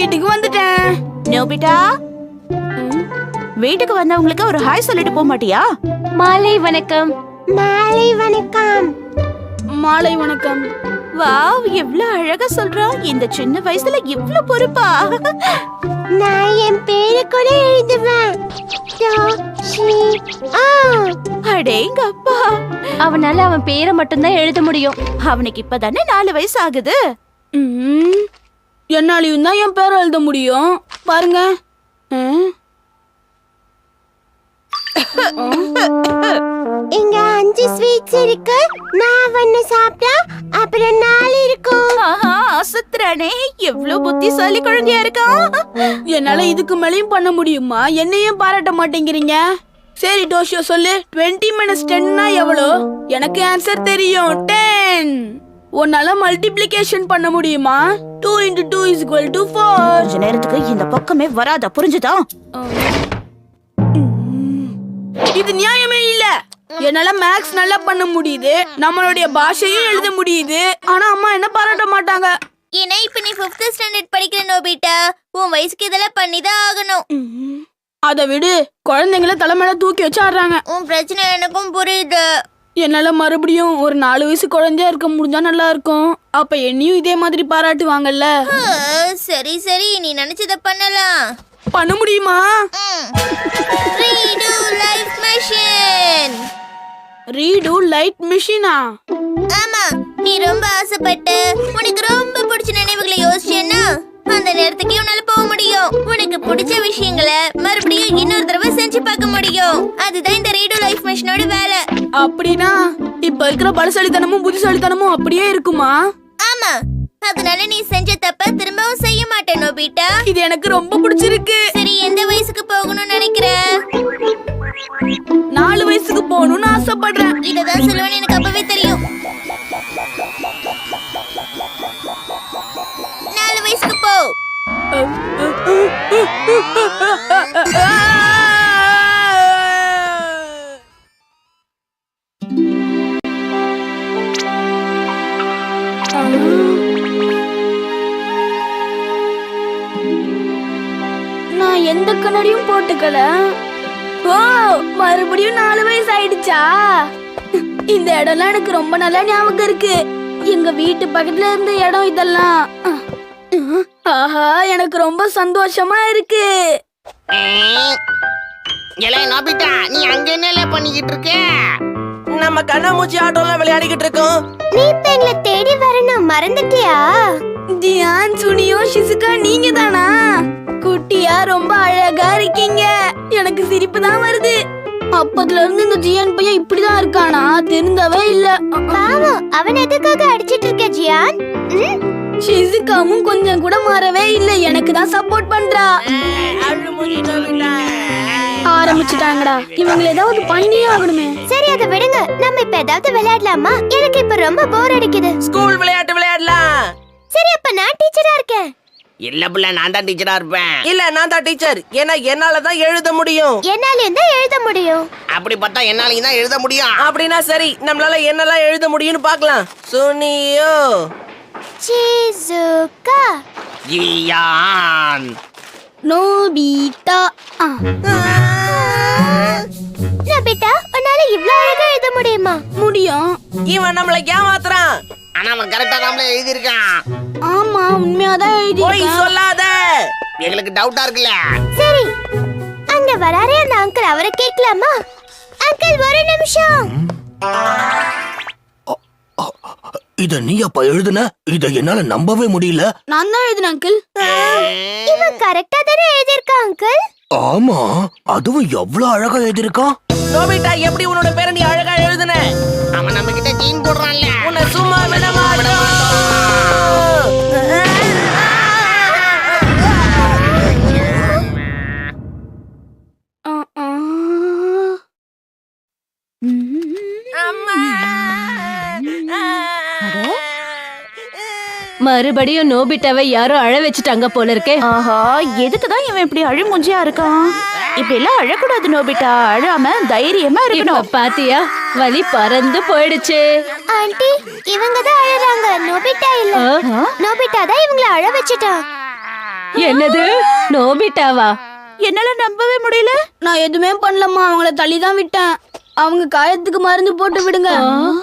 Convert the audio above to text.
வீட்டுக்கு வந்துட்டேன். நோபிட்டா, வீட்டுக்கு வந்தவங்களுக்கு ஒரு ஹாய் சொல்லிட்டு போக மாட்டியா? மாலை வணக்கம். மாலை வணக்கம். மாலை வணக்கம். வாவ், எவ்வளவு அழகா சொல்றா. இந்த சின்ன வயசுல இவ்வளவு பொறுப்பா. நான் என் பேரை கூட எழுதுவேன். அடேங்கப்பா, அவனால அவன் பேரை மட்டும்தான் எழுத முடியும். அவனுக்கு இப்பதானே 4 வயசு ஆகுது. என்னாலையும் தான் என் பேரை எழுத முடியும். பாருங்க. இங்க 5 ஸ்வீட்ஸ் இருக்கு. நான் ஒன்னு சாப்பிட்டா அப்புறம் 4 இருக்கும். ஆஹா, அசத்துறானே. எவ்வளவு புத்திசாலி குழந்தையா இருக்கான். என்னால இதுக்கு மேலயும் பண்ண முடியுமா? என்னையும் பாராட்ட மாட்டேங்கிறீங்க. சரி டோஷியோ சொல்லு. 20 minus 10னா எவ்வளோ? எனக்கு ஆன்சர் தெரியும். 10. உன்னால மல்டிப்ளிகேஷன் பண்ண முடியுமா? 2 into 2 is equal to 4. கொஞ்ச நேரத்துக்கு இந்த பக்கமே வராத, புரிஞ்சுதா? இது நியாயமே இல்ல. என்னால மேக்ஸ் நல்லா பண்ண முடியுது, நம்மளுடைய பாஷையும் எழுத முடியுது. ஆனா அம்மா என்ன பாராட்ட மாட்டாங்க. ஏன்னா இப்ப நீ 5th ஸ்டாண்டர்ட் படிக்கிற நோபிட்டா, உன் வயசுக்கு இதெல்லாம் பண்ணிதான் ஆகணும். அதை விடு, குழந்தைங்கள தலைமையில தூக்கி வச்சு ஆடுறாங்க. உன் பிரச்சனை எனக்கும் புரியுது. என்னால மறுபடியும் ஒரு 4 வயசு குழந்தையா இருக்க முடிஞ்சா நல்லா இருக்கும். அப்ப என்னையும் இதே மாதிரி பாராட்டுவாங்கல்ல. சரி சரி, நீ நினைச்சத பண்ணலாம். பண்ண முடியுமா? ரீடு லைஃப் மெஷின். ரீடு லைட் மிஷினா? ஆமா, நீ ரொம்ப ஆசைப்பட்ட உனக்கு ரொம்ப பிடிச்ச நினைவுகளை யோசிச்சேன்னா அந்த நேரத்துக்கு உன்னால போக முடியும். உனக்கு பிடிச்ச விஷயங்களை மறுபடியும் இன்னொரு தடவை செஞ்சு பார்க்க முடியும். அதுதான் இந்த ரீடு லைஃப் மெஷினோட வேலை. அப்படின்னா இப்ப இருக்கிற பலசாலித்தனமும் புத்திசாலித்தனமும் அப்படியே இருக்குமா? ஆமா, அதனால நீ செஞ்ச தப்ப திரும்பவும் செய்ய மாட்டே நோபிட்டா. இது எனக்கு ரொம்ப பிடிச்சிருக்கு. சரி, எந்த வயசுக்கு போகணும்னு நினைக்கிற? 4 வயசுக்கு போகணும்னு ஆசைப்படுறேன். இததான் சொல்லுவேன்னு எனக்கு அப்பவே தெரியும். 4 வயசுக்கு போ. நான் எந்த கண்ணாடியும் போட்டுக்கல. ஓ, மறுபடியும் 4 வயசு ஆயிடுச்சா? இந்த இடம்லாம் எனக்கு ரொம்ப நல்லா ஞாபகம் இருக்கு. எங்க வீட்டு பக்கத்துல இருந்த இடம் இதெல்லாம். ஆஹா, எனக்கு ரொம்ப சந்தோஷமா இருக்கு. நோபிட்டா, நீ அங்க என்ன பண்ணிக்கிட்டு இருக்க? நம்ம கண்ணாமூச்சி ஆட்டோல விளையாடிக்கிட்டு இருக்கோம். நீ இப்ப எங்களை தேடி வரணும், மறந்துட்டியா? தியான், சுனியோ, ஷிசுகா, நீங்க தானா? குட்டியா ரொம்ப அழகா இருக்கீங்க. எனக்கு சிரிப்பு தான் வருது. அப்பத்துல இருந்து இந்த ஜியான் பையன் இப்படிதான் இருக்கானா? தெரிந்தவே இல்ல. பாவம், அவன் எதுக்காக அடிச்சிட்டு இருக்க ஜியான்? ஷிசுகாவும் கொஞ்சம் கூட மாறவே இல்ல. எனக்கு தான் சப்போர்ட் பண்றா. ஆரம்பிச்சுட்டாங்கடா. இவங்க ஏதாவது பண்ணியே ஆகணுமே. சரி, அதை விடுங்க. நம்ம இப்ப ஏதாவது விளையாடலாமா? எனக்கு இப்ப ரொம்ப போர் அடிக்குது. ஸ்கூல் விளையாட்டு விளையாடலாம். சரி, அப்ப நான் டீச்சரா இருக்கேன். இல்ல புள்ள, நான் தான் டீச்சரா இருப்பேன். இல்ல, நான் தான் டீச்சர். ஏன்னா என்னால தான் எழுத முடியும். என்னாலயும் தான் எழுத முடியும். அப்படி பார்த்தா என்னாலையும் தான் எழுத முடியும். அப்படின்னா சரி, நம்மளால என்னெல்லாம் எழுத முடியும்னு பார்க்கலாம். சுனியோ, ஷிசுகா, ஜியான், நோபிட்டா. நோபிட்டா, உன்னால இவ்ளோ அழகா எழுத முடியுமா? முடியும். இவன் நம்மள ஏமாத்துறான். ஆனா அவன் கரெக்டா தான் எழுதியிருக்கான். ஆமா, உண்மையாதான் போய் எழுதி. சொல்லாத. எங்களுக்கு டவுட்டா இருக்குல்ல. சரி, அங்க வராரே அந்த அங்கிள், அவரை கேட்கலாமா? அங்கிள், ஒரு நிமிஷம். இத நீ அப்ப எழுதுன? இத என்னால நம்பவே முடியல. நான் தான் எழுதினேன் அங்கிள். இவன் கரெக்டா தானே எழுதியிருக்கான் அங்கிள். ஆமா, அதுவும் எவ்வளவு அழகா எழுதிருக்கான். நோபிட்டா, எப்படி உன்னோட பேரை நீ அழகா எழுதுன? அவன் நம்ம கிட்ட சீன் போடுறான்ல. உன்னை சும்மா விட மாட்டோம். மறுபடியும் நோபிட்டாவை யாரோ அழ வச்சுட்டாங்க போல இருக்கே. ஆஹா, எதுக்குதான் இவன் இப்படி அழுமூஞ்சியா இருக்கான்? இப்படி எல்லாம் அழக்கூடாது நோபிட்டா. அழாம தைரியமா இப்ப இருக்கணும். பாத்தியா, வலி பறந்து போயிடுச்சு. ஆண்டி, இவங்க தான் அழறாங்க, நோபிட்டா இல்ல. நோபிட்டா தான் இவங்கள அழ வச்சுட்டான். என்னது நோபிட்டாவா? என்னால நம்பவே முடியல. நான் எதுவுமே பண்ணலம்மா, அவங்கள தள்ளி தான் விட்டேன். அவங்க காயத்துக்கு மருந்து போட்டு விடுங்க.